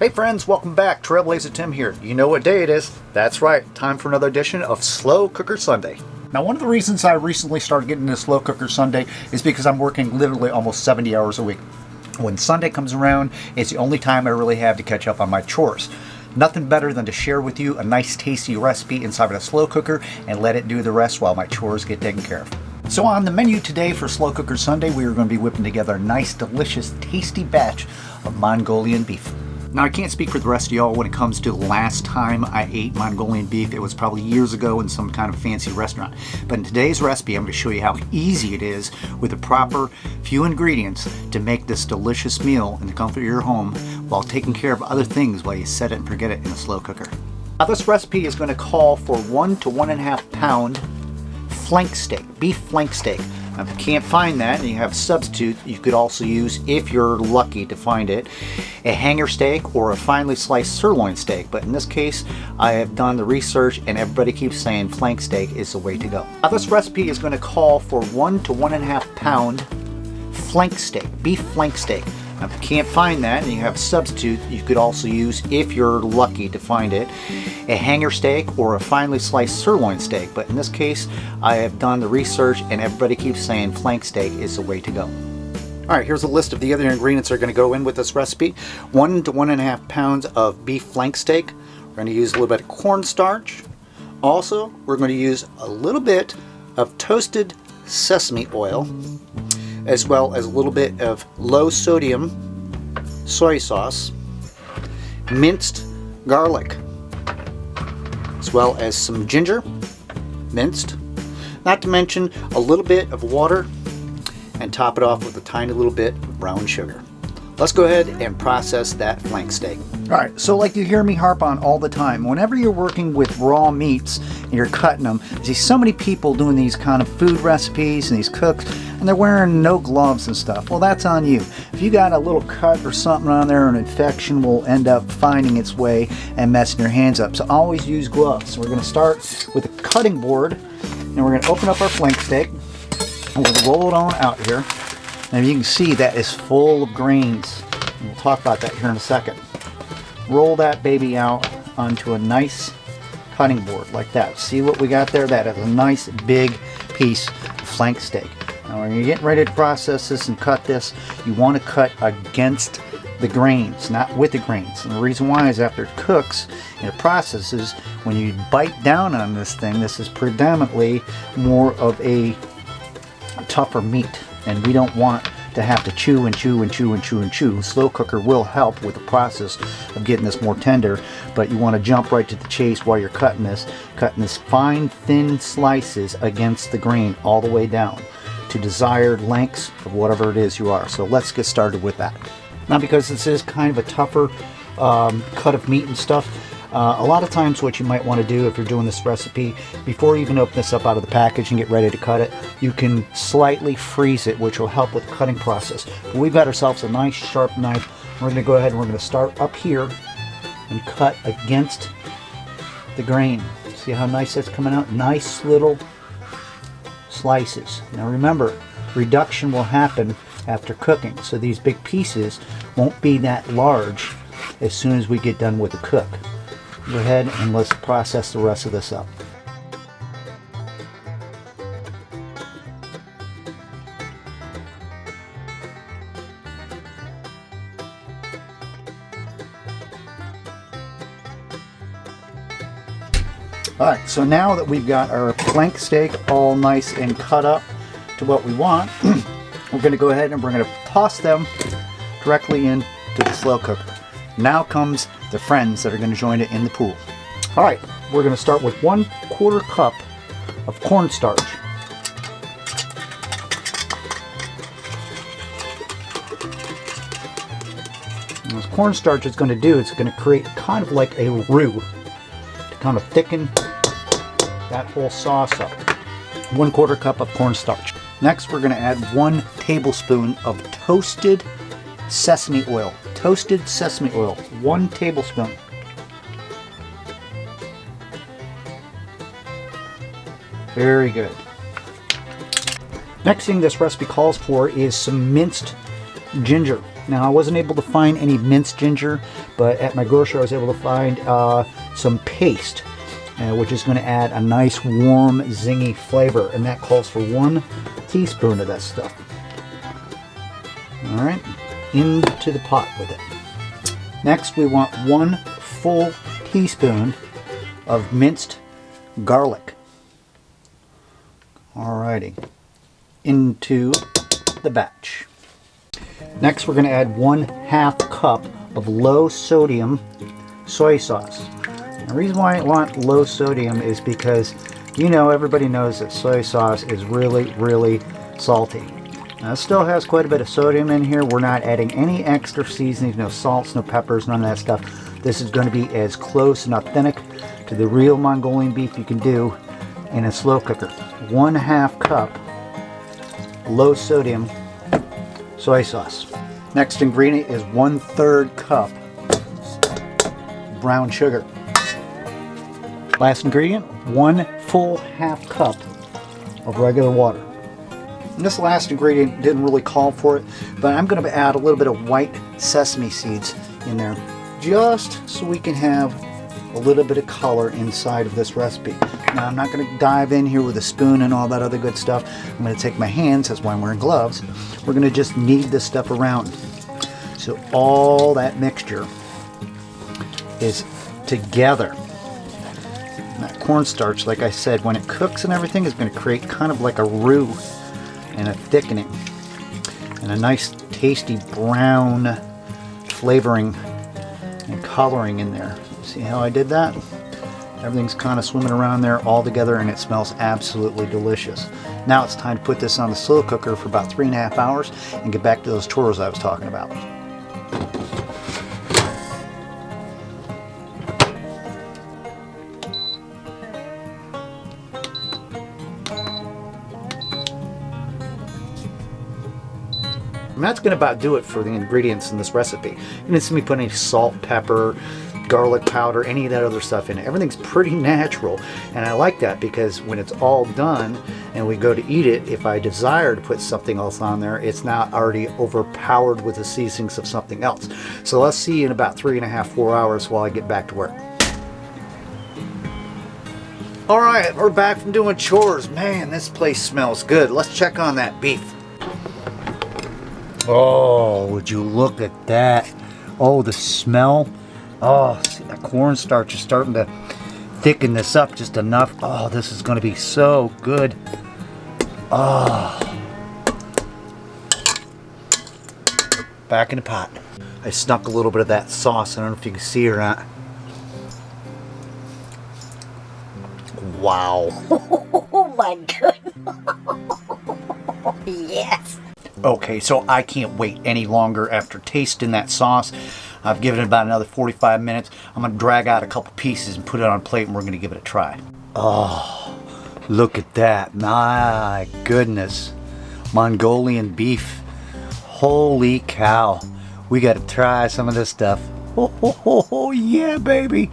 Hey friends, welcome back. Trailblazer Tim here. You know what day it is. That's right, time for another edition of Slow Cooker Sunday. Now, one of the reasons I recently started getting into Slow Cooker Sunday is because I'm working literally almost 70 hours a week. When Sunday comes around, it's the only time I really have to catch up on my chores. Nothing better than to share with you a nice tasty recipe inside of a slow cooker and let it do the rest while my chores get taken care of. So on the menu today for Slow Cooker Sunday, we are going to be whipping together a nice, delicious, tasty batch of Mongolian beef. Now, I can't speak for the rest of y'all when it comes to the last time I ate Mongolian beef. It was probably years ago in some kind of fancy restaurant. But in today's recipe, I'm going to show you how easy it is with the proper few ingredients to make this delicious meal in the comfort of your home while taking care of other things while you set it and forget it in a slow cooker. Now, this recipe is going to call for 1 to 1.5 pound flank steak, beef flank steak. Now, if you can't find that and you have a substitute, you could also use, if you're lucky to find it, a hanger steak or a finely sliced sirloin steak. But in this case, I have done the research and everybody keeps saying flank steak is the way to go. Now, this recipe is going to call for 1 to 1.5 pound flank steak, beef flank steak. Now, if you can't find that and you have a substitute, you could also use, if you're lucky to find it, a hanger steak or a finely sliced sirloin steak. But in this case, I have done the research and everybody keeps saying flank steak is the way to go. All right, here's a list of the other ingredients that are going to go in with this recipe. 1 to 1.5 pounds of beef flank steak. We're going to use a little bit of cornstarch. Also, we're going to use a little bit of toasted sesame oil, as well as a little bit of low sodium soy sauce, minced garlic, as well as some ginger, minced, not to mention a little bit of water, and top it off with a tiny little bit of brown sugar. Let's go ahead and process that flank steak. All right, so like you hear me harp on all the time, whenever you're working with raw meats and you're cutting them, you see so many people doing these kind of food recipes and these cooks, and they're wearing no gloves and stuff. Well, that's on you. If you got a little cut or something on there, an infection will end up finding its way and messing your hands up. So always use gloves. So we're gonna start with a cutting board, and we're gonna open up our flank steak, and we'll roll it on out here. And you can see that is full of grains. And we'll talk about that here in a second. Roll that baby out onto a nice cutting board like that. See what we got there? That is a nice big piece of flank steak. Now when you're getting ready to process this and cut this, you want to cut against the grains, not with the grains. And the reason why is after it cooks and it processes, when you bite down on this thing, this is predominantly more of a tougher meat. And we don't want to have to chew and chew and chew and chew and chew. Slow cooker will help with the process of getting this more tender, but you want to jump right to the chase while you're cutting this fine, thin slices against the grain all the way down to desired lengths of whatever it is you are. So let's get started with that. Now, because this is kind of a tougher cut of meat and stuff, a lot of times what you might want to do if you're doing this recipe, before you even open this up out of the package and get ready to cut it, you can slightly freeze it, which will help with the cutting process. But we've got ourselves a nice sharp knife. We're going to go ahead and we're going to start up here and cut against the grain. See how nice that's coming out? Nice little slices. Now remember, reduction will happen after cooking, so these big pieces won't be that large as soon as we get done with the cook. Go ahead and let's process the rest of this up. Alright, so now that we've got our flank steak all nice and cut up to what we want, we're going to go ahead and we're going to toss them directly into the slow cooker. Now comes the friends that are going to join it in the pool. All right, we're going to start with 1/4 cup of cornstarch. And what cornstarch is going to do, it's going to create kind of like a roux to kind of thicken that whole sauce up. 1/4 cup of cornstarch. Next, we're going to add 1 tablespoon of toasted sesame oil. Toasted sesame oil, 1 tablespoon. Very good. Next thing this recipe calls for is some minced ginger. Now I wasn't able to find any minced ginger, but at my grocery I was able to find some paste, which is going to add a nice warm zingy flavor, and that calls for 1 teaspoon of that stuff. Alright, into the pot with it. Next we want 1 full teaspoon of minced garlic. Alrighty, into the batch. Next we're going to add 1/2 cup of low sodium soy sauce. The reason why I want low sodium is because, you know, everybody knows that soy sauce is really salty. Now it still has quite a bit of sodium in here. We're not adding any extra seasonings, no salts, no peppers, none of that stuff. This is going to be as close and authentic to the real Mongolian beef you can do in a slow cooker. 1/2 cup low sodium soy sauce. Next ingredient is 1/3 cup brown sugar. Last ingredient, 1 full half cup of regular water. And this last ingredient didn't really call for it, but I'm going to add a little bit of white sesame seeds in there, just so we can have a little bit of color inside of this recipe. Now I'm not going to dive in here with a spoon and all that other good stuff. I'm going to take my hands, that's why I'm wearing gloves. We're going to just knead this stuff around. So all that mixture is together. And that cornstarch, like I said, when it cooks and everything, is going to create kind of like a roux and a thickening. And a nice tasty brown flavoring and coloring in there. See how I did that? Everything's kind of swimming around there all together, and it smells absolutely delicious. Now it's time to put this on the slow cooker for about 3.5 hours and get back to those churros I was talking about. And that's going to about do it for the ingredients in this recipe. You didn't see me put any salt, pepper, garlic powder, any of that other stuff in it. Everything's pretty natural, and I like that because when it's all done and we go to eat it, if I desire to put something else on there, it's not already overpowered with the seasonings of something else. So let's see in about 3.5, 4 hours while I get back to work. Alright, we're back from doing chores. Man, this place smells good. Let's check on that beef. Oh, would you look at that? Oh, the smell. Oh, see, that cornstarch is starting to thicken this up just enough. Oh, this is going to be so good. Oh. Back in the pot. I snuck a little bit of that sauce. I don't know if you can see or not. Wow. Oh my goodness. Yes. Okay, so I can't wait any longer after tasting that sauce. I've given it about another 45 minutes. I'm going to drag out a couple pieces and put it on a plate, and we're going to give it a try. Oh, look at that. My goodness. Mongolian beef. Holy cow. We got to try some of this stuff. Oh, yeah, baby.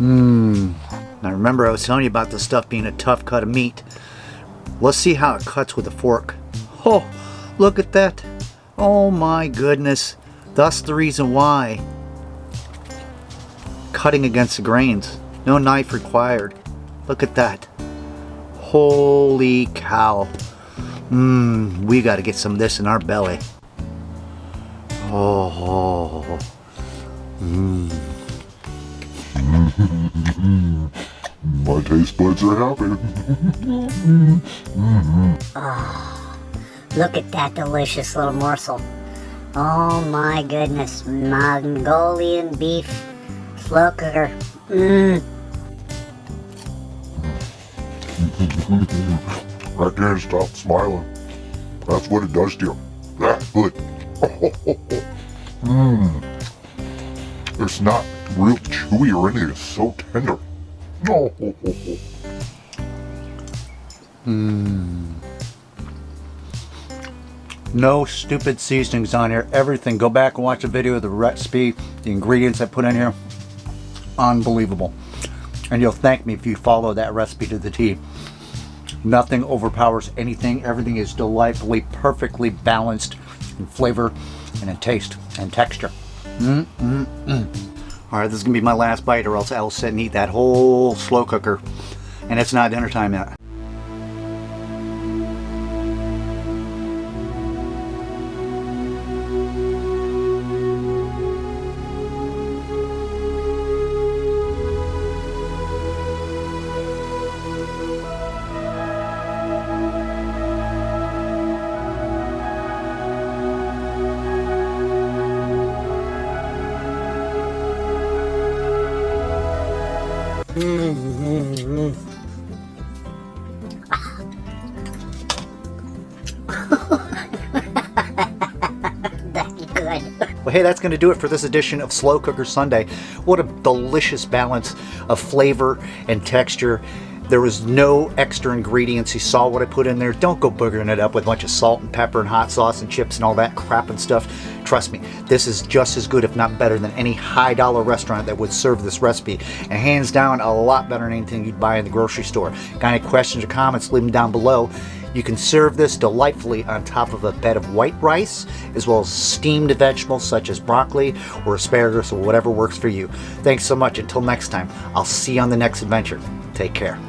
Now remember I was telling you about this stuff being a tough cut of meat. Let's see how it cuts with a fork. Oh, look at that. Oh my goodness. That's the reason why. Cutting against the grains. No knife required. Look at that. Holy cow. We got to get some of this in our belly. Oh. My taste buds are happy. Oh, look at that delicious little morsel. Oh my goodness, Mongolian beef slow cooker. I can't stop smiling. That's what it does to you. That good. It's not real chewy or anything. It's so tender. No stupid seasonings on here. Everything. Go back and watch a video of the recipe, the ingredients I put in here. Unbelievable. And you'll thank me if you follow that recipe to the T. Nothing overpowers anything. Everything is delightfully, perfectly balanced in flavor. and in taste and texture. All right, this is gonna be my last bite, or else I'll sit and eat that whole slow cooker, and it's not dinner time yet. That's good. Well, hey, that's going to do it for this edition of Slow Cooker Sunday. What a delicious balance of flavor and texture. There was no extra ingredients. You saw what I put in there. Don't go boogering it up with a bunch of salt and pepper and hot sauce and chips and all that crap and stuff. Trust me, this is just as good, if not better, than any high-dollar restaurant that would serve this recipe. And hands down, a lot better than anything you'd buy in the grocery store. Got any questions or comments, leave them down below. You can serve this delightfully on top of a bed of white rice, as well as steamed vegetables such as broccoli or asparagus or whatever works for you. Thanks so much. Until next time, I'll see you on the next adventure. Take care.